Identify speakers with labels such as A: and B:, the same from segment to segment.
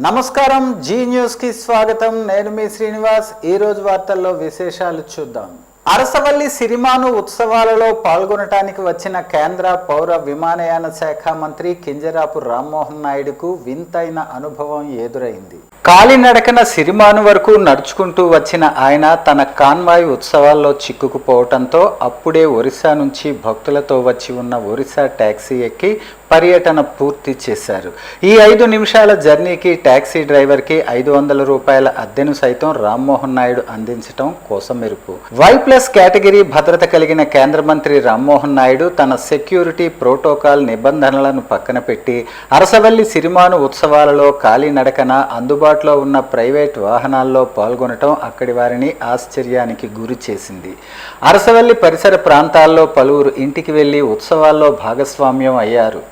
A: నమస్కారం, G news కి స్వాగతం. నేను మీ శ్రీనివాస్. ఈ రోజు వార్తల్లో విశేషాలు చూద్దాం. అరసవల్లి సిరిమాను ఉత్సవాలలో పాల్గొనటానికి వచ్చిన కేంద్ర పౌర విమానయాన శాఖ మంత్రి కింజరాపు రామ్మోహన్ నాయుడుకు వింతైన అనుభవం ఎదురైంది. కాలినడకన సిరిమాను వరకు నడుచుకుంటూ వచ్చిన ఆయన తన కాన్వాయ్ ఉత్సవాల్లో చిక్కుకుపోవటంతో అప్పుడే ఒరిస్సా నుంచి భక్తులతో వచ్చి ఉన్న ఒరిస్సా ట్యాక్సీ ఎక్కి పర్యటన పూర్తి చేశారు. ఈ 5 నిమిషాల జర్నీకి ట్యాక్సీ డ్రైవర్కి 500 రూపాయల అద్దెను సైతం రామ్మోహన్ నాయుడు అందించడం కోసమెరుపు. Y+ కేటగిరీ భద్రత కలిగిన కేంద్ర మంత్రి రామ్మోహన్ నాయుడు తన సెక్యూరిటీ ప్రోటోకాల్ నిబంధనలను పక్కన పెట్టి అరసవల్లి సిరిమాను ఉత్సవాలలో కాలినడకన అందుబాటులో ఉన్న ప్రైవేట్ వాహనాల్లో పాల్గొనటం అక్కడి వారిని ఆశ్చర్యానికి గురి చేసింది. అరసవల్లి పరిసర ప్రాంతాల్లో పలువురు ఇంటికి వెళ్లి ఉత్సవాల్లో భాగస్వామ్యం అయ్యారు.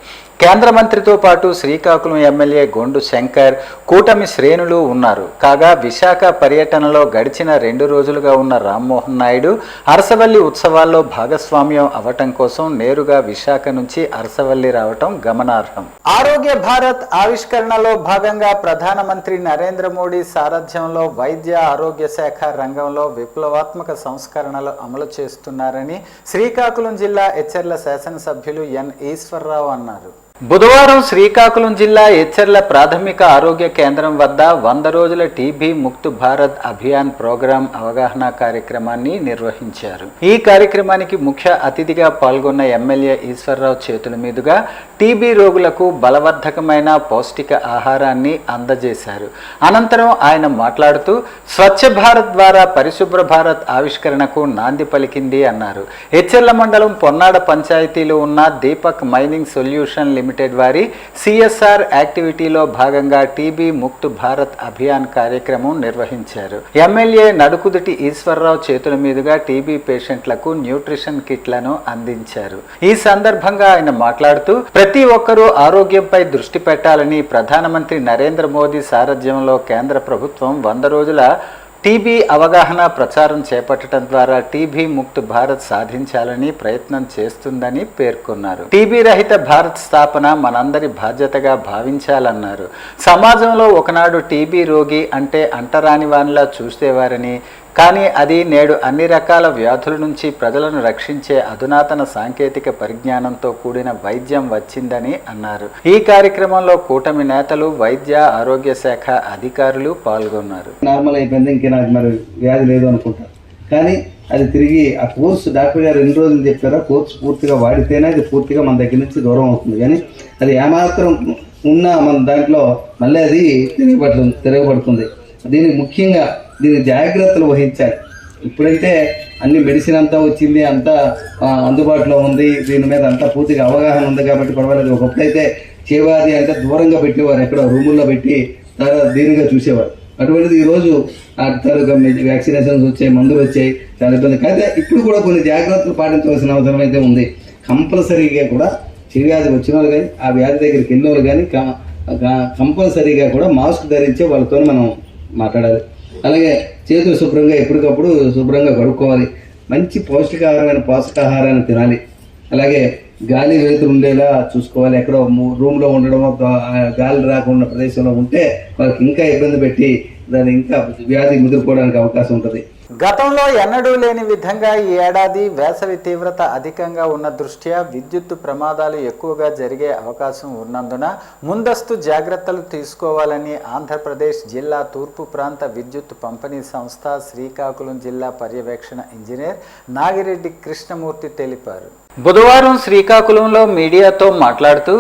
A: కేంద్ర మంత్రితో పాటు శ్రీకాకుళం ఎమ్మెల్యే గొండు శంకర్, కూటమి శ్రేణులు ఉన్నారు. కాగా విశాఖ పర్యటనలో గడిచిన 2 రోజులుగా ఉన్న రామ్మోహన్ నాయుడు అరసవల్లి ఉత్సవాల్లో భాగస్వామ్యం అవటం కోసం నేరుగా విశాఖ నుంచి అరసవల్లి రావటం గమనార్హం. ఆరోగ్య భారత్ ఆవిష్కరణలో భాగంగా ప్రధానమంత్రి నరేంద్ర మోడీ సారథ్యంలో వైద్య ఆరోగ్య శాఖ రంగంలో విప్లవాత్మక సంస్కరణలు అమలు చేస్తున్నారని శ్రీకాకుళం జిల్లా ఎచ్చెర్ల శాసనసభ్యులు ఎన్ ఈశ్వరరావు అన్నారు. బుధవారం శ్రీకాకుళం జిల్లా ఎచ్చెర్ల ప్రాథమిక ఆరోగ్య కేంద్రం వద్ద 100 రోజుల టీబీ ముక్త్ భారత్ అభియాన్ ప్రోగ్రాం అవగాహన కార్యక్రమాన్ని నిర్వహించారు. ఈ కార్యక్రమానికి ముఖ్య అతిథిగా పాల్గొన్న ఎమ్మెల్యే ఈశ్వరరావు చేతుల మీదుగా టీబీ రోగులకు బలవర్ధకమైన పౌష్టిక ఆహారాన్ని అందజేశారు. అనంతరం ఆయన మాట్లాడుతూ స్వచ్ఛ భారత్ ద్వారా పరిశుభ్ర భారత్ ఆవిష్కరణకు నాంది పలికింది అన్నారు. ఎచ్చెర్ల మండలం పొన్నాడ పంచాయతీలో ఉన్న దీపక్ మైనింగ్ సొల్యూషన్ లిమిటెడ్ వారి సిఎస్ఆర్ యాక్టివిటీలో భాగంగా టీబీ ముక్త్ భారత్ అభియాన్ కార్యక్రమం నిర్వహించారు. ఎమ్మెల్యే నడుకుదుటి ఈశ్వరరావు చేతుల మీదుగా టీబీ పేషెంట్లకు న్యూట్రిషన్ కిట్లను అందించారు. ఈ సందర్భంగా ఆయన మాట్లాడుతూ ప్రతి ఒక్కరూ ఆరోగ్యంపై దృష్టి పెట్టాలని ప్రధానమంత్రి నరేంద్ర మోదీ సారథ్యంలో కేంద్ర ప్రభుత్వం 100 రోజుల టీబీ అవగాహన ప్రచారం చేపట్టడం ద్వారా టీబీ ముక్త్ భారత్ సాధించాలని ప్రయత్నం చేస్తుందని పేర్కొన్నారు. టీబీ రహిత భారత్ స్థాపన మనందరి బాధ్యతగా భావించాలన్నారు. సమాజంలో ఒకనాడు టీబీ రోగి అంటే అంటరాని వానిలా చూసేవారని, కానీ అది నేడు అన్ని రకాల వ్యాధుల నుంచి ప్రజలను రక్షించే అధునాతన సాంకేతిక పరిజ్ఞానంతో కూడిన వైద్యం వచ్చిందని అన్నారు. ఈ కార్యక్రమంలో కూటమి నేతలు, వైద్య ఆరోగ్య శాఖ అధికారులు పాల్గొన్నారు.
B: నార్మల్ అయిపోయింది, ఇంకా నాకు మరి వ్యాధి లేదు అనుకుంటా, కానీ అది తిరిగి ఆ కోర్సు డాక్టర్ గారు 2 రోజులు చెప్పారా, కోర్సు పూర్తిగా వాడితేనే అది పూర్తిగా మన దగ్గర నుంచి దూరం అవుతుంది. కానీ అది ఏమాత్రం ఉన్నా మన దాంట్లో మళ్ళీ అది తిరగబడుతుంది. దీనికి ముఖ్యంగా దీనికి జాగ్రత్తలు వహించాలి. ఇప్పుడైతే అన్ని మెడిసిన్ అంతా వచ్చింది, అంతా అందుబాటులో ఉంది, దీని మీద అంతా పూర్తిగా అవగాహన ఉంది కాబట్టి పర్వాలేదు. ఒకప్పుడైతే చేవాది అంటే దూరంగా పెట్టేవారు, ఎక్కడో రూముల్లో పెట్టి దీనిగా చూసేవారు. అటువంటిది ఈరోజు వ్యాక్సినేషన్స్ వచ్చాయి, మందులు వచ్చాయి, చాలా ఇబ్బంది. అయితే ఇప్పుడు కూడా కొన్ని జాగ్రత్తలు పాటించవలసిన అవసరం అయితే ఉంది. కంపల్సరీగా కూడా చేవ్యాధి వచ్చిన వాళ్ళు కానీ ఆ వ్యాధి దగ్గరికి వెళ్ళిన వాళ్ళు కానీ కంపల్సరీగా కూడా మాస్క్ ధరించే వాళ్ళతో మనం మాట్లాడాలి. అలాగే చేతులు శుభ్రంగా ఎప్పటికప్పుడు శుభ్రంగా కడుక్కోవాలి. మంచి పోషకాహారాన్ని తినాలి. అలాగే గాలి వెలుతురు ఉండేలా చూసుకోవాలి. ఎక్కడో రూమ్లో ఉండడం, గాలి రాకుండా ప్రదేశంలో ఉంటే వాళ్ళకి ఇంకా ఇబ్బంది పెట్టి దాన్ని ఇంకా వ్యాధి ముదిరిపోవడానికి అవకాశం ఉంటుంది.
A: గతంలో ఎన్నడూ లేని విధంగా ఈ ఏడాది వేసవి తీవ్రత అధికంగా ఉన్న దృష్ట్యా విద్యుత్ ప్రమాదాలు ఎక్కువగా జరిగే అవకాశం ఉన్నందున ముందస్తు జాగ్రత్తలు తీసుకోవాలని ఆంధ్రప్రదేశ్ జిల్లా తూర్పు ప్రాంత విద్యుత్ పంపిణీ సంస్థ శ్రీకాకుళం జిల్లా పర్యవేక్షణ ఇంజనీర్ నాగిరెడ్డి కృష్ణమూర్తి తెలిపారు. బుధవారం శ్రీకాకుళంలో మీడియాతో మాట్లాడుతూ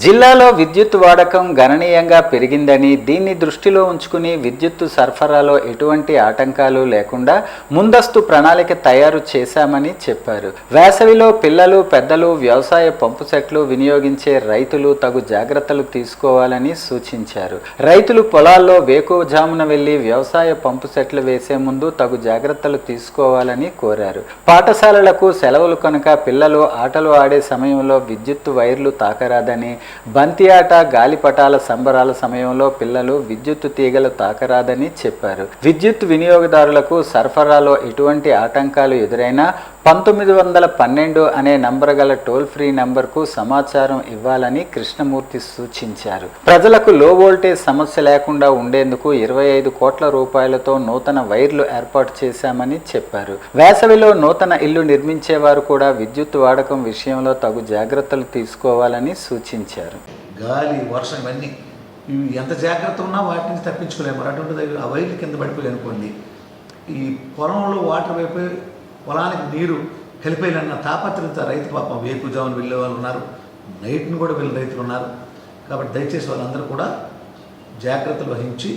A: జిల్లాలో విద్యుత్ వాడకం గణనీయంగా పెరిగిందని, దీన్ని దృష్టిలో ఉంచుకుని విద్యుత్ సరఫరాలో ఎటువంటి ఆటంకాలు లేకుండా ముందస్తు ప్రణాళిక తయారు చేశామని చెప్పారు. వేసవిలో పిల్లలు, పెద్దలు, వ్యవసాయ పంపు సెట్లు వినియోగించే రైతులు తగు జాగ్రత్తలు తీసుకోవాలని సూచించారు. రైతులు పొలాల్లో వేకువజామున వెళ్లి వ్యవసాయ పంపు సెట్లు వేసే ముందు తగు జాగ్రత్తలు తీసుకోవాలని కోరారు. పాఠశాలలకు సెలవులు కనుక పిల్లలు ఆటలు ఆడే సమయంలో విద్యుత్ వైర్లు తాకరాదని, బంతి ఆట, గాలిపటాల సంబరాల సమయంలో పిల్లలు విద్యుత్ తీగలు తాకరాదని చెప్పారు. విద్యుత్ వినియోగదారులకు సరఫరాలో ఎటువంటి ఆటంకాలు ఎదురైనా 1912 అనే నంబర్ గల టోల్ ఫ్రీ నంబర్కు సమాచారం ఇవ్వాలని కృష్ణమూర్తి సూచించారు. ప్రజలకు లో వోల్టేజ్ సమస్య లేకుండా ఉండేందుకు 25 కోట్ల రూపాయలతో నూతన వైర్లు ఏర్పాటు చేశామని చెప్పారు. వేసవిలో నూతన ఇల్లు నిర్మించేవారు కూడా విద్యుత్ వాడకం విషయంలో తగు జాగ్రత్తలు తీసుకోవాలని సూచించారు.
C: గాలి, వర్షం ఇవన్నీ ఎంత జాగ్రత్త ఉన్నా వాటి నుంచి తప్పించుకోలేము. అటువంటిది ఆ వైర్లు కింద పడిపోయి అనుకోండి, ఈ పొలంలో వాటర్ వైపు పొలానికి నీరు కలిపేయాలన్న తాపత్రత రైతు పాపం వేకుజామున వెళ్ళే వాళ్ళు ఉన్నారు, నైట్ని కూడా వెళ్ళే రైతులు ఉన్నారు. కాబట్టి దయచేసి వాళ్ళందరూ కూడా జాగ్రత్తలు వహించి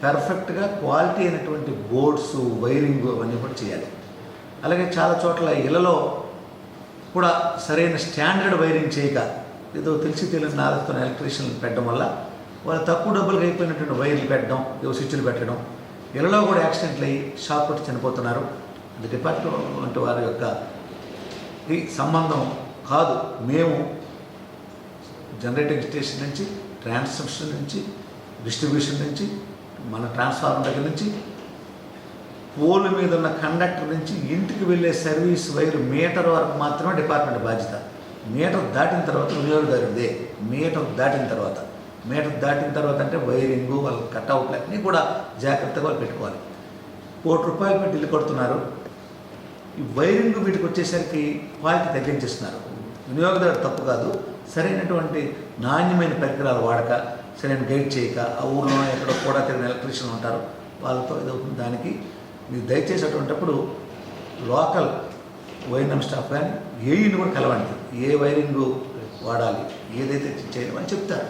C: పర్ఫెక్ట్గా క్వాలిటీ అయినటువంటి బోర్డ్స్, వైరింగ్ అవన్నీ కూడా చేయాలి. అలాగే చాలా చోట్ల ఇళ్లలో కూడా సరైన స్టాండర్డ్ వైరింగ్ చేయక ఏదో తెలిసి తెలియని నాలతో ఎలక్ట్రీషియన్లు పెట్టడం వల్ల వాళ్ళు తక్కువ డబ్బులకు అయిపోయినటువంటి వైర్లు పెట్టడం, ఏవో స్విచ్లు పెట్టడం, ఇళ్లలో కూడా యాక్సిడెంట్లు అయ్యి షాక్ కొట్టి చనిపోతున్నారు. అది డిపార్ట్మెంట్ వారి యొక్క ఈ సంబంధం కాదు. మేము జనరేటింగ్ స్టేషన్ నుంచి, ట్రాన్స్మిషన్ నుంచి, డిస్ట్రిబ్యూషన్ నుంచి, మన ట్రాన్స్ఫార్మర్ దగ్గర నుంచి, పోల్ మీద ఉన్న కండక్టర్ నుంచి ఇంటికి వెళ్ళే సర్వీస్ వైర్ మీటర్ వరకు మాత్రమే డిపార్ట్మెంట్ బాధ్యత. మీటర్ దాటిన తర్వాత వినియోగదారుదే. మీటర్ దాటిన తర్వాత అంటే వైరింగు, వాళ్ళ కట్అవుట్లు అన్నీ కూడా జాగ్రత్తగా పెట్టుకోవాలి. ₹1 పెట్టి ఇల్లు కడుతున్నారు, ఈ వైరింగ్ వీటికి వచ్చేసరికి క్వాలిటీ తగ్గించేస్తున్నారు. వినియోగదారు తప్పు కాదు, సరైనటువంటి నాణ్యమైన పరికరాలు వాడక, సరైన గైడ్ చేయక, ఆ ఊళ్ళో ఎక్కడో కూడా తిరిగిన ఎలక్ట్రీషియన్లు ఉంటారు, వాళ్ళతో ఇదవుతుంది. దానికి మీరు దయచేసి అటువంటిప్పుడు లోకల్ వైరింగ్ స్టాఫ్ కానీ ఏఈని కూడా కలవండి, ఏ వైరింగ్ వాడాలి, ఏదైతే చేయాలని చెప్తారు.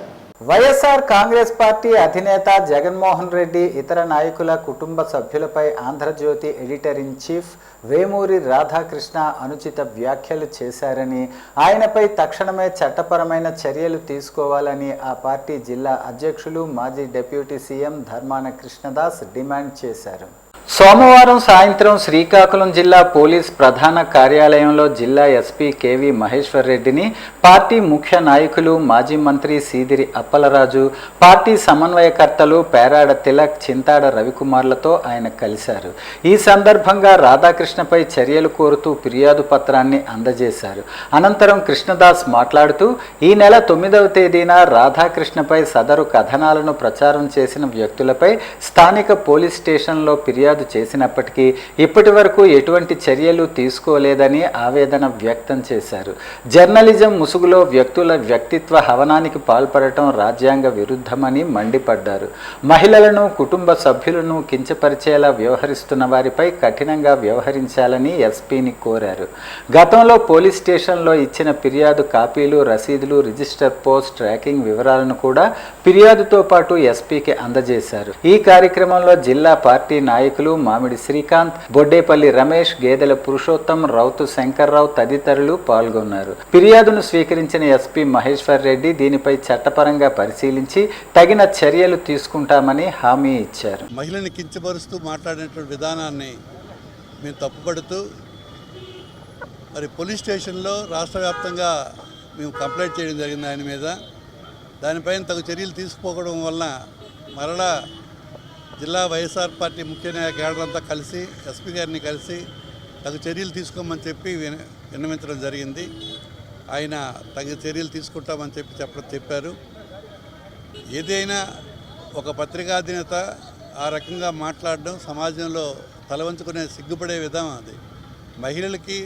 A: వైఎస్ఆర్ కాంగ్రెస్ పార్టీ అధినేత జగన్మోహన్ రెడ్డి ఇతర నాయకుల కుటుంబ సభ్యులపై Andhrajyothi editor in chief Vemuri Radhakrishna అనుచిత వ్యాఖ్యలు చేశారని, ఆయనపై తక్షణమే చట్టపరమైన చర్యలు తీసుకోవాలని ఆ పార్టీ జిల్లా అధ్యక్షులు మాజీ deputy CM Dharmana Krishnadas demand చేశారు. సోమవారం సాయంత్రం శ్రీకాకుళం జిల్లా పోలీస్ ప్రధాన కార్యాలయంలో జిల్లా ఎస్పీ కేవి మహేశ్వర్ రెడ్డిని పార్టీ ముఖ్య నాయకులు మాజీ మంత్రి సీదిరి అప్పలరాజు, పార్టీ సమన్వయకర్తలు పేరాడ తిలక్, చింతాడ రవికుమార్లతో ఆయన కలిశారు. ఈ సందర్భంగా రాధాకృష్ణపై చర్యలు కోరుతూ ఫిర్యాదు పత్రాన్ని అందజేశారు. అనంతరం కృష్ణదాస్ మాట్లాడుతూ, ఈ నెల 9వ తేదీన రాధాకృష్ణపై సదరు కథనాలను ప్రచారం చేసిన వ్యక్తులపై స్థానిక పోలీస్ స్టేషన్లో ఫిర్యాదు చేసినప్పటికీ ఇప్పటి వరకు ఎటువంటి చర్యలు తీసుకోలేదని ఆవేదన వ్యక్తం చేశారు. జర్నలిజం ముసుగులో వ్యక్తుల వ్యక్తిత్వ హవనానికి పాల్పడటం రాజ్యాంగ విరుద్ధమని మండిపడ్డారు. మహిళలను, కుటుంబ సభ్యులను కించపరిచేలా వ్యవహరిస్తున్న వారిపై కఠినంగా వ్యవహరించాలని ఎస్పీని కోరారు. గతంలో పోలీస్ స్టేషన్లో ఇచ్చిన ఫిర్యాదు కాపీలు, రసీదులు, రిజిస్టర్ పోస్ట్, ట్రాకింగ్ వివరాలను కూడా ఫిర్యాదుతో పాటు ఎస్పీకి అందజేశారు. ఈ కార్యక్రమంలో జిల్లా పార్టీ నాయకులు మామిడి శ్రీకాంత్, బొడ్డేపల్లి రమేష్, గేదెల పురుషోత్తం, రౌతు శంకర్రావు తదితరులు పాల్గొన్నారు. ఫిర్యాదును స్వీకరించిన ఎస్పీ మహేశ్వర్ రెడ్డి దీనిపై చట్టపరంగా పరిశీలించి తగిన చర్యలు తీసుకుంటామని హామీ ఇచ్చారు.
D: మహిళని కించపరుస్తూ మాట్లాడినటువంటి విధానాన్ని మేము తప్పుపడుతూ మరి పోలీస్ స్టేషన్లో రాష్ట్ర వ్యాప్తంగా మేము కంప్లైంట్ చేయడం జరిగింది ఆయన మీద. దానిపైన తగు చర్యలు తీసుకోవడం వలన మరలా జిల్లా వైఎస్ఆర్ పార్టీ ముఖ్య కేడర్ అంతా కలిసి ఎస్పీ గారిని కలిసి తగు చర్యలు తీసుకోమని చెప్పి విన్నవించడం జరిగింది. ఆయన తగిన చర్యలు తీసుకుంటామని చెప్పారు. ఏదైనా ఒక పత్రికాధినేత ఆ రకంగా మాట్లాడడం సమాజంలో తలవంచుకునే సిగ్గుపడే విధానం అది. మహిళలకి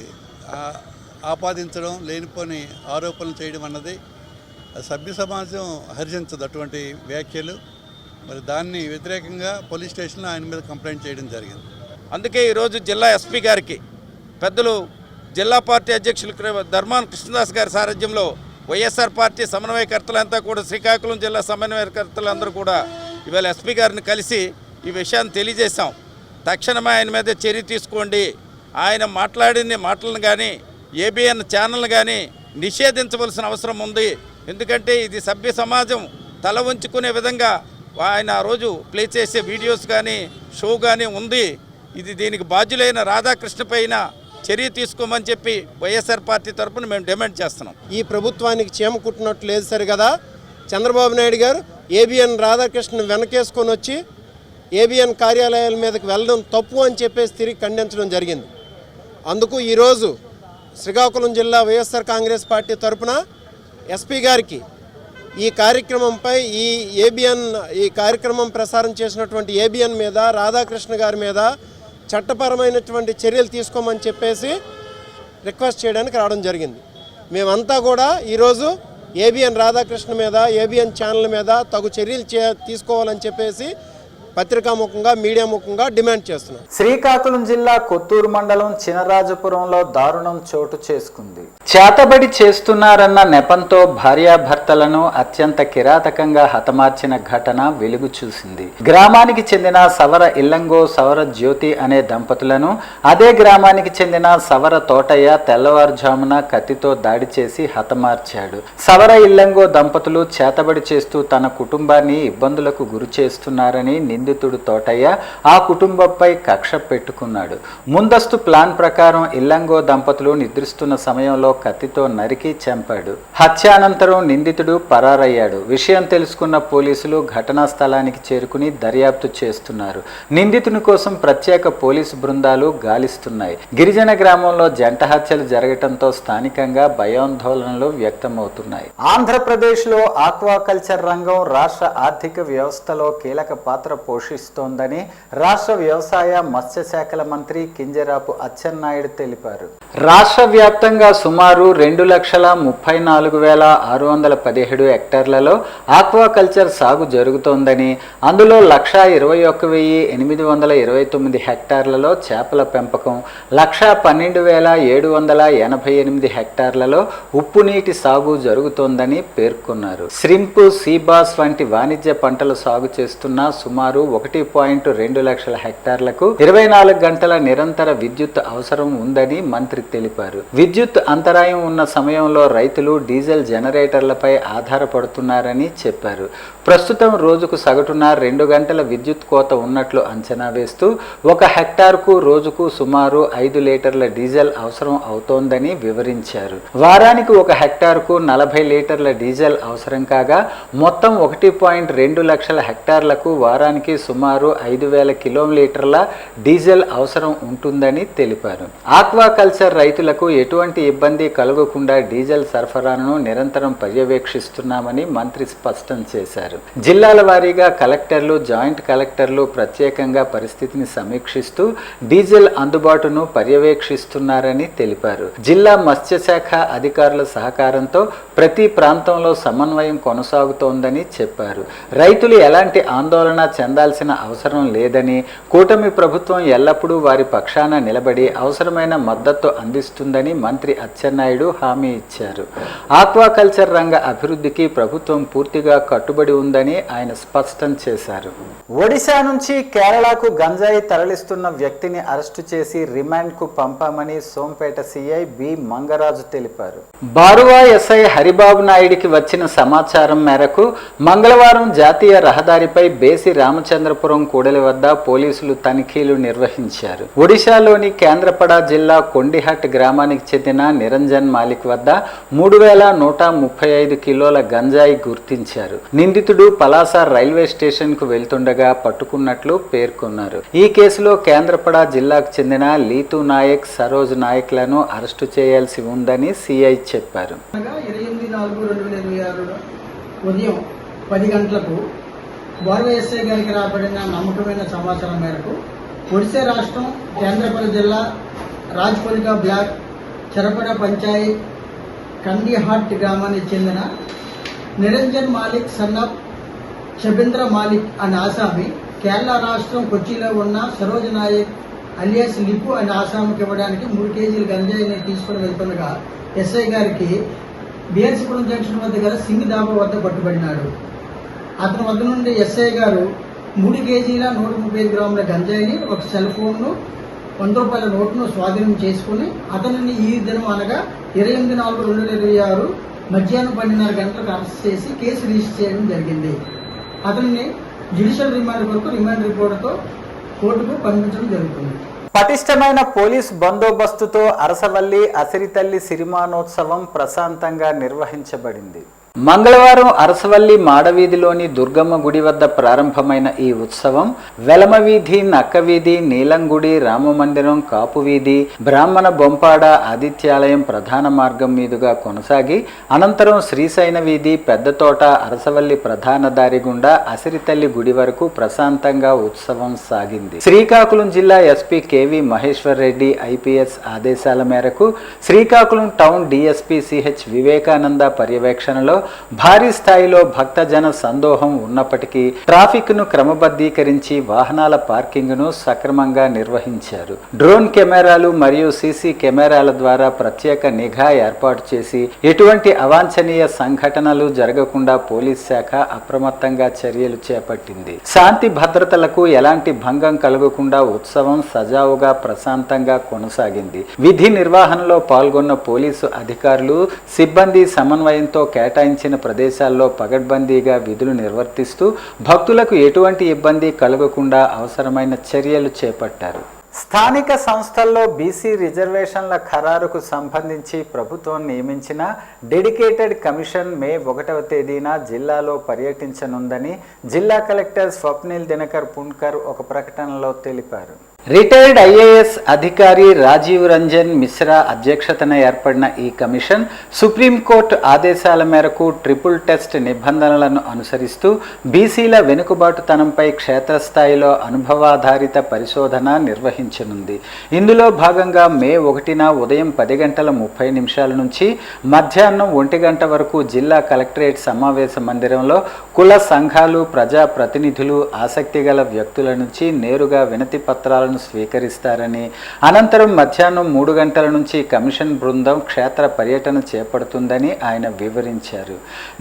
D: ఆపాదించడం, లేనిపోని ఆరోపణలు చేయడం అన్నది సభ్య సమాజం హర్షించదు అటువంటి వ్యాఖ్యలు. మరి దాన్ని వ్యతిరేకంగా పోలీస్ స్టేషన్లో ఆయన మీద కంప్లైంట్ చేయడం జరిగింది.
E: అందుకే ఈరోజు జిల్లా ఎస్పీ గారికి పెద్దలు జిల్లా పార్టీ అధ్యక్షులు ధర్మాన కృష్ణదాస్ గారి సారథ్యంలో వైఎస్ఆర్ పార్టీ సమన్వయకర్తలంతా కూడా, శ్రీకాకుళం జిల్లా సమన్వయకర్తలందరూ కూడా ఇవాళ ఎస్పీ గారిని కలిసి ఈ విషయాన్ని తెలియజేశాం. తక్షణమే ఆయన మీద చర్య తీసుకోండి, ఆయన మాట్లాడిన మాటలను కానీ ఏబిఎన్ ఛానల్ని కానీ నిషేధించవలసిన అవసరం ఉంది. ఎందుకంటే ఇది సభ్య సమాజం తల వంచుకునే విధంగా ఆయన ఆ రోజు ప్లే చేసే వీడియోస్ కానీ షో కానీ ఉంది. దీనికి బాధ్యులైన రాధాకృష్ణ పైన చర్య తీసుకోమని చెప్పి వైఎస్ఆర్ పార్టీ తరఫున మేము డిమాండ్ చేస్తున్నాం.
F: ఈ ప్రభుత్వానికి చీమ కుట్టినట్టు లేదు సరి కదా. చంద్రబాబు నాయుడు గారు ఏబిఎన్ రాధాకృష్ణ వెనకేసుకొని వచ్చి ఏబిఎన్ కార్యాలయాల మీదకి వెళ్ళడం తప్పు అని చెప్పేసి తిరిగి ఖండించడం జరిగింది. అందుకు ఈరోజు శ్రీకాకుళం జిల్లా వైఎస్ఆర్ కాంగ్రెస్ పార్టీ తరఫున ఎస్పీ గారికి ఈ కార్యక్రమంపై ఈ కార్యక్రమం ప్రసారం చేసినటువంటి ఏబిఎన్ మీద రాధాకృష్ణ గారి మీద చట్టపరమైనటువంటి చర్యలు తీసుకోమని చెప్పేసి రిక్వెస్ట్ చేయడానికి రావడం జరిగింది. మేమంతా కూడా ఈరోజు ఏబిఎన్ రాధాకృష్ణ మీద ఏబిఎన్ ఛానల్ మీద తగు చర్యలు తీసుకోవాలని చెప్పేసి పత్రికాముఖంగా మీడియా ముఖంగా డిమాండ్ చేస్తున్నాం.
A: శ్రీకాకుళం జిల్లా కొత్తూరు మండలం చినరాజపురంలో దారుణం చోటు చేసుకుంది. చేతబడి చేస్తున్నారన్న నెపంతో భార్యాభర్తలను అత్యంత కిరాతకంగా హతమార్చిన ఘటన వెలుగు చూసింది. గ్రామానికి చెందిన సవర ఇల్లంగో సవర జ్యోతి అనే దంపతులను అదే గ్రామానికి చెందిన సవర తోటయ్య తెల్లవారుజామున కత్తితో దాడి చేసి హతమార్చాడు. సవర ఇల్లంగో దంపతులు చేతబడి చేస్తూ తన కుటుంబాన్ని ఇబ్బందులకు గురి చేస్తున్నారని నిందితుడు తోటయ్య ఆ కుటుంబంపై కక్ష పెట్టుకున్నాడు. ముందస్తు ప్లాన్ ప్రకారం ఇల్లంగో దంపతులు నిద్రిస్తున్న సమయంలో కత్తితో నరికి చంపాడు. హత్యానంతరం నిందితుడు పరారయ్యాడు. విషయం తెలుసుకున్న పోలీసులు ఘటనా స్థలానికి చేరుకుని దర్యాప్తు చేస్తున్నారు. నిందితుని కోసం ప్రత్యేక పోలీసు బృందాలు గాలిస్తున్నాయి. గిరిజన గ్రామంలో జంట హత్యలు జరగటంతో స్థానికంగా భయాందోళనలు వ్యక్తమవుతున్నాయి. ఆంధ్రప్రదేశ్లో ఆక్వాకల్చర్ రంగం రాష్ట్ర ఆర్థిక వ్యవస్థలో కీలక పాత్ర పోషిస్తోందని రాష్ట్ర వ్యవసాయ మత్స్య శాఖల మంత్రి కింజరాపు అచ్చెన్నాయుడు తెలిపారు. రాష్ట్ర వ్యాప్తంగా సుమారు 2,34,617 హెక్టార్లలో ఆక్వాకల్చర్ సాగు జరుగుతోందని, అందులో 1,21,829 హెక్టార్లలో చేపల పెంపకం, 1,12,788 హెక్టార్లలో ఉప్పు నీటి సాగు జరుగుతోందని పేర్కొన్నారు. శ్రింప్, సీబాస్ వంటి వాణిజ్య పంటలు సాగు చేస్తున్న సుమారు 1.2 లక్షల హెక్టార్లకు 24 గంటల నిరంతర విద్యుత్ అవసరం ఉందని మంత్రి తెలిపారు. విద్యుత్ అంతరాయం ఉన్న సమయంలో రైతులు డీజిల్ జనరేటర్లపై ఆధారపడుతున్నారని చెప్పారు. ప్రస్తుతం రోజుకు సగటున 2 గంటల విద్యుత్ కోత ఉన్నట్లు అంచనా వేస్తూ 1 హెక్టార్కు రోజుకు సుమారు 5 లీటర్ల డీజిల్ అవసరం అవుతోందని వివరించారు. వారానికి 1 హెక్టార్కు 40 లీటర్ల డీజిల్ అవసరం కాగా మొత్తం 1.2 లక్షల హెక్టార్లకు వారానికి సుమారు 5,000 కిలోలీటర్ల డీజిల్ అవసరం ఉంటుందని తెలిపారు. ఆక్వాకల్చర్ రైతులకు ఎటువంటి ఇబ్బంది కలగకుండా డీజిల్ సరఫరాను నిరంతరం పర్యవేక్షిస్తున్నామని మంత్రి స్పష్టం చేశారు. జిల్లాల వారీగా కలెక్టర్లు, జాయింట్ కలెక్టర్లు ప్రత్యేకంగా పరిస్థితిని సమీక్షిస్తూ డీజిల్ అందుబాటును పర్యవేక్షిస్తున్నారని తెలిపారు. జిల్లా మత్స్యశాఖ అధికారుల సహకారంతో ప్రతి ప్రాంతంలో సమన్వయం కొనసాగుతోందని చెప్పారు. రైతులు ఎలాంటి ఆందోళన చెందాల్సిన అవసరం లేదని, కూటమి ప్రభుత్వం ఎల్లప్పుడూ వారి పక్షాన నిలబడి అవసరమైన మద్దతు అందిస్తుందని మంత్రి అచ్చెన్నాయుడు హామీ ఇచ్చారు. ఆక్వాకల్చర్ రంగ అభివృద్ధికి ప్రభుత్వం పూర్తిగా కట్టుబడి ఉందని ఆయన స్పష్టం చేశారు. ఒడిశా నుంచి కేరళకు గంజాయి తరలిస్తున్న వ్యక్తిని అరెస్టు చేసి రిమాండ్కు పంపామని సోంపేట సిఐ బి మంగరాజు తెలిపారు. బారువా ఎస్ఐ హరిబాబు నాయుడికి వచ్చిన సమాచారం మేరకు మంగళవారం జాతీయ రహదారిపై బేసి రామచంద్రపురం కూడలి వద్ద పోలీసులు తనిఖీలు నిర్వహించారు. ఒడిశాలోని కేంద్రపడ జిల్లా కొండిహట్ గ్రామానికి చెందిన నిరంజన్ మాలిక్ వద్ద 3,135 కిలోల గంజాయి గుర్తించారు. నిందితుడు పలాస రైల్వే స్టేషన్ కు వెళ్తుండగా పట్టుకున్నట్లు పేర్కొన్నారు. ఈ కేసులో కేంద్రపడ జిల్లాకు చెందిన లీతు నాయక్, సరోజ్ నాయక్లను అరెస్టు చేయాల్సి ఉందని సిఐ చెప్పారు.
G: 28/4/2026 ఉదయం 10 గంటలకు బారువా ఎస్ఐ గారికి రాబడిన నమ్మకమైన సమాచారం మేరకు ఒడిశా రాష్ట్రం కేంద్రపడ జిల్లా రాజ్పలికా బ్లాక్ చెరపడ పంచాయత్ కండిహాట్ గ్రామానికి చెందిన నిరంజన్ మాలిక్ సన్నాఫ్ షబీంద్ర మాలిక్ అనే ఆసామి కేరళ రాష్ట్రం కొచ్చిలో ఉన్న సరోజ్ నాయక్ అలియాస్ లిపు అనే ఆసామికి ఇవ్వడానికి 3 కేజీల గంజాయిని తీసుకుని వెళ్తుండగా ఎస్ఐ గారికి బిఎస్పురం జంక్షన్ వద్ద గల సింగ్ దాబా వద్ద పట్టుబడినాడు. అతని వద్ద నుండి ఎస్ఐ గారు 3 కేజీల 135 గ్రాముల గంజాయిని, ఒక సెల్ ఫోన్ను, 100 రూపాయల నోటును స్వాధీనం చేసుకుని అతనిని ఈ దినం అనగా 28/4/2026 మధ్యాహ్నం 12:30 గంటలకు అరెస్ట్ చేసి కేసు రిజిస్టర్ చేయడం జరిగింది. అతనిని జ్యుడిషియల్ రిమాండ్ కొరకు రిమాండ్ రిపోర్టుతో కోర్టుకు పంపించడం జరుగుతుంది.
A: పటిష్టమైన పోలీస్ బందోబస్తుతో అరసవల్లి అసిరితల్లి సిరిమానోత్సవం ప్రశాంతంగా నిర్వహించబడింది. మంగళవారం అరసవల్లి మాడవీధిలోని దుర్గమ్మ గుడి వద్ద ప్రారంభమైన ఈ ఉత్సవం వెలమవీధి, నక్కవీధి, నీలంగుడి, రామమందిరం, కాపువీధి, బ్రాహ్మణ బొంపాడ, ఆదిత్యాలయం ప్రధాన మార్గం మీదుగా కొనసాగి అనంతరం శ్రీశైన వీధి, పెద్దతోట, అరసవల్లి ప్రధాన దారి గుండా అసిరితల్లి గుడి వరకు ప్రశాంతంగా ఉత్సవం సాగింది. శ్రీకాకుళం జిల్లా SP KV Maheshwar Reddy IPS ఆదేశాల మేరకు Srikakulam town DSP CH Vivekananda పర్యవేక్షణలో భారీ స్థాయిలో భక్తజన సందోహం ఉన్నప్పటికీ ట్రాఫిక్ ను క్రమబద్ధీకరించి వాహనాల పార్కింగ్ ను సక్రమంగా నిర్వహించారు. డ్రోన్ కెమెరాలు మరియు సీసీ కెమెరాల ద్వారా ప్రత్యేక నిఘా ఏర్పాటు చేసి ఎటువంటి అవాంఛనీయ సంఘటనలు జరగకుండా పోలీస్ శాఖ అప్రమత్తంగా చర్యలు చేపట్టింది. శాంతి భద్రతలకు ఎలాంటి భంగం కలగకుండా ఉత్సవం సజావుగా ప్రశాంతంగా కొనసాగింది. విధి నిర్వహణలో పాల్గొన్న పోలీసు అధికారులు, సిబ్బంది సమన్వయంతో కేటాయించిన ప్రదేశాల్లో పగడ్బందీగా విధులు నిర్వర్తిస్తూ భక్తులకు ఎటువంటి ఇబ్బంది కలగకుండా అవసరమైన చర్యలు చేపట్టారు. స్థానిక సంస్థల్లో బీసీ రిజర్వేషన్ల ఖరారుకు సంబంధించి ప్రభుత్వం నియమించిన డెడికేటెడ్ కమిషన్ మే 1వ తేదీన జిల్లాలో పర్యటించనుందని జిల్లా కలెక్టర్ స్వప్నిల్ దినకర్ పుణ్కర్ ఒక ప్రకటనలో తెలిపారు. రిటైర్డ్ ఐఏఎస్ అధికారి రాజీవ్ రంజన్ మిశ్రా అధ్యక్షతన ఏర్పడిన ఈ కమిషన్ సుప్రీంకోర్టు ఆదేశాల మేరకు ట్రిపుల్ టెస్ట్ నిబంధనలను అనుసరిస్తూ బీసీల వెనుకబాటుతనంపై క్షేత్రస్థాయిలో అనుభవాధారిత పరిశోధన నిర్వహించనుంది. ఇందులో భాగంగా మే 1న ఉదయం 10:30 నుంచి మధ్యాహ్నం 1 గంట వరకు జిల్లా కలెక్టరేట్ సమావేశ మందిరంలో కుల సంఘాలు, ప్రజా ప్రతినిధులు, ఆసక్తి గల వ్యక్తుల నుంచి నేరుగా వినతి పత్రాలను స్వీకరిస్తారని, అనంతరం మధ్యాహ్నం 3 గంటల నుంచి కమిషన్ బృందం క్షేత్ర పర్యటన చేపడుతుందని ఆయన వివరించారు.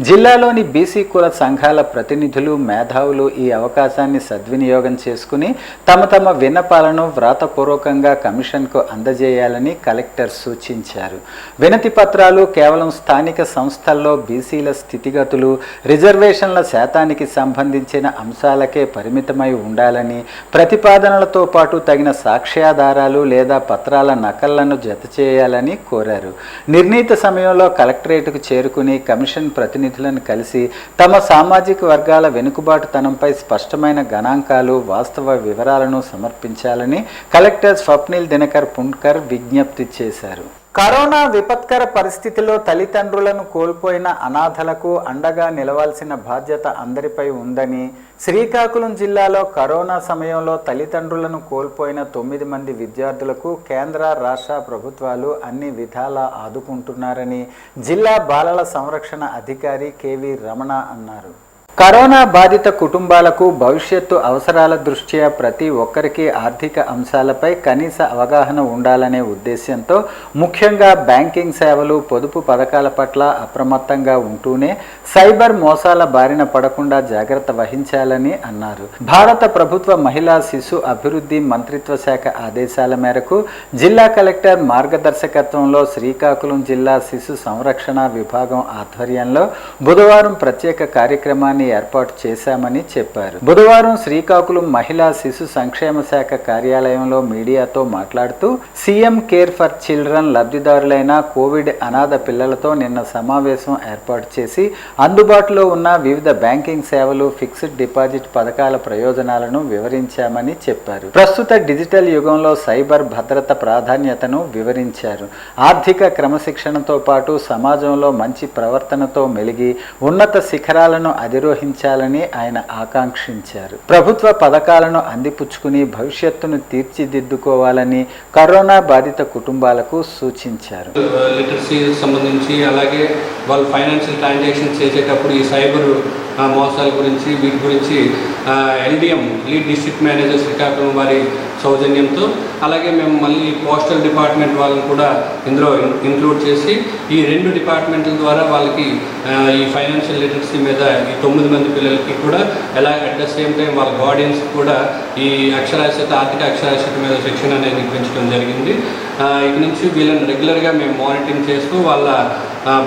A: జిల్లాలోని బీసీ కుల సంఘాల ప్రతినిధులు, మేధావులు ఈ అవకాశాన్ని సద్వినియోగం చేసుకుని తమ విన్నపాలను వ్రాతపూర్వకంగా కమిషన్కు అందజేయాలని కలెక్టర్ సూచించారు. వినతి పత్రాలు కేవలం స్థానిక సంస్థల్లో బీసీల స్థితిగతులు, రిజర్వేషన్ల శాతానికి సంబంధించిన అంశాలకే పరిమితమై ఉండాలని, ప్రతిపాదనలతో పాటు తగిన సాక్ష్యాధారాలు లేదా పత్రాల నకళ్లను జత చేయాలని కోరారు. నిర్ణీత సమయంలో కలెక్టరేట్కు చేరుకుని కమిషన్ ప్రతినిధులను కలిసి తమ సామాజిక వర్గాల వెనుకబాటుతనంపై స్పష్టమైన గణాంకాలు, వాస్తవ వివరాలను సమర్పించాలని కలెక్టర్ స్వప్నిల్ దినకర్ పుణ్కర్ విజ్ఞప్తి చేశారు. కరోనా విపత్కర పరిస్థితిలో తల్లిదండ్రులను కోల్పోయిన అనాథలకు అండగా నిలవాల్సిన బాధ్యత అందరిపై ఉందని, శ్రీకాకుళం జిల్లాలో కరోనా సమయంలో తల్లిదండ్రులను కోల్పోయిన 9 మంది విద్యార్థులకు కేంద్ర, రాష్ట్ర ప్రభుత్వాలు అన్ని విధాలా ఆదుకుంటున్నారని జిల్లా బాలల సంరక్షణ అధికారి కేవి రమణ అన్నారు. కరోనా బాధిత కుటుంబాలకు భవిష్యత్తు అవసరాల దృష్ట్యా ప్రతి ఒక్కరికి ఆర్థిక అంశాలపై కనీస అవగాహన ఉండాలనే ఉద్దేశ్యంతో ముఖ్యంగా బ్యాంకింగ్ సేవలు, పొదుపు పథకాల పట్ల అప్రమత్తంగా ఉంటూనే సైబర్ మోసాల బారిన పడకుండా జాగ్రత్త వహించాలని అన్నారు. భారత ప్రభుత్వ మహిళా శిశు అభివృద్ధి మంత్రిత్వ శాఖ ఆదేశాల మేరకు జిల్లా కలెక్టర్ మార్గదర్శకత్వంలో శ్రీకాకుళం జిల్లా శిశు సంరక్షణ విభాగం ఆధ్వర్యంలో బుధవారం ప్రత్యేక కార్యక్రమాన్ని ఏర్పాటు చేశామని చెప్పారు. బుధవారం శ్రీకాకుళం మహిళా శిశు సంక్షేమ శాఖ కార్యాలయంలో మీడియాతో మాట్లాడుతూ సీఎం కేర్ ఫర్ చిల్డ్రన్ లబ్ధిదారులైన కోవిడ్ అనాథ పిల్లలతో నిన్న సమావేశం ఏర్పాటు చేసి అందుబాటులో ఉన్న వివిధ బ్యాంకింగ్ సేవలు, ఫిక్స్డ్ డిపాజిట్ పథకాల ప్రయోజనాలను వివరించామని చెప్పారు. ప్రస్తుత డిజిటల్ యుగంలో సైబర్ భద్రత ప్రాధాన్యతను వివరించారు. ఆర్థిక క్రమశిక్షణతో పాటు సమాజంలో మంచి ప్రవర్తనతో మెలిగి ఉన్నత శిఖరాలను అధిరోహించాలని ఆయన ఆకాంక్షించారు. ప్రభుత్వ పథకాలను అందిపుచ్చుకుని భవిష్యత్తును తీర్చిదిద్దుకోవాలని కరోనా బాధిత కుటుంబాలకు సూచించారు.
H: లిటరసీ సంబంధించి, అలాగే వాళ్ళు ఫైనాన్షియల్ ట్రాన్సాక్షన్స్ చేసేటప్పుడు ఈ సైబర్ మోసాల గురించి, వీటి గురించి LDM lead district manager Srikakulam వారి సౌజన్యంతో, అలాగే మేము మళ్ళీ పోస్టల్ డిపార్ట్మెంట్ వాళ్ళని కూడా ఇందులో ఇంక్లూడ్ చేసి ఈ 2 డిపార్ట్మెంట్ల ద్వారా వాళ్ళకి ఈ ఫైనాన్షియల్ లిటరసీ మీద ఈ 9 మంది పిల్లలకి కూడా ఎలా అట్ ద సేమ్ టైం వాళ్ళ గార్డియన్స్ కూడా ఈ అక్షరాస్యత, ఆర్థిక అక్షరాస్యత మీద శిక్షణ అనేది పెంచడం జరిగింది. ఇక నుంచి వీళ్ళని రెగ్యులర్గా మేము మానిటరింగ్ చేస్తూ వాళ్ళ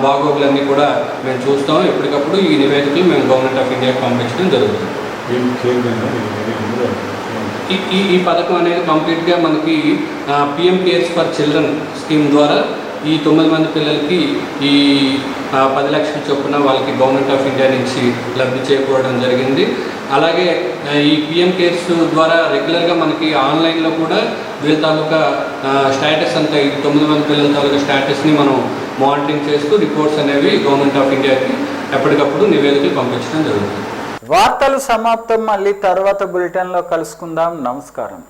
H: బాగోగులన్నీ కూడా మేము చూస్తాం. ఎప్పటికప్పుడు ఈ నివేదికలు మేము గవర్నమెంట్ ఆఫ్ ఇండియాకి పంపించడం జరుగుతుంది. ఈ పథకం అనేది కంప్లీట్గా మనకి PM cares for children scheme ద్వారా ఈ 9 మంది పిల్లలకి ఈ 10 లక్షల చొప్పున వాళ్ళకి గవర్నమెంట్ ఆఫ్ ఇండియా నుంచి లబ్ధి చేకూరడం జరిగింది. అలాగే ఈ పిఎం కేర్స్ ద్వారా రెగ్యులర్గా మనకి ఆన్లైన్లో కూడా వీళ్ళ తాలూకా స్టేటస్ అంతా ఈ 9 మంది పిల్లల తాలూకా స్టేటస్ని మనం మానిటరింగ్ చేస్తూ రిపోర్ట్స్ అనేవి గవర్నమెంట్ ఆఫ్ ఇండియాకి ఎప్పటికప్పుడు నివేదికలు పంపించడం జరుగుతుంది.
A: వార్తలు సమాప్తం. మళ్ళీ తర్వాత బులెటిన్లో కలుసుకుందాం. నమస్కారం.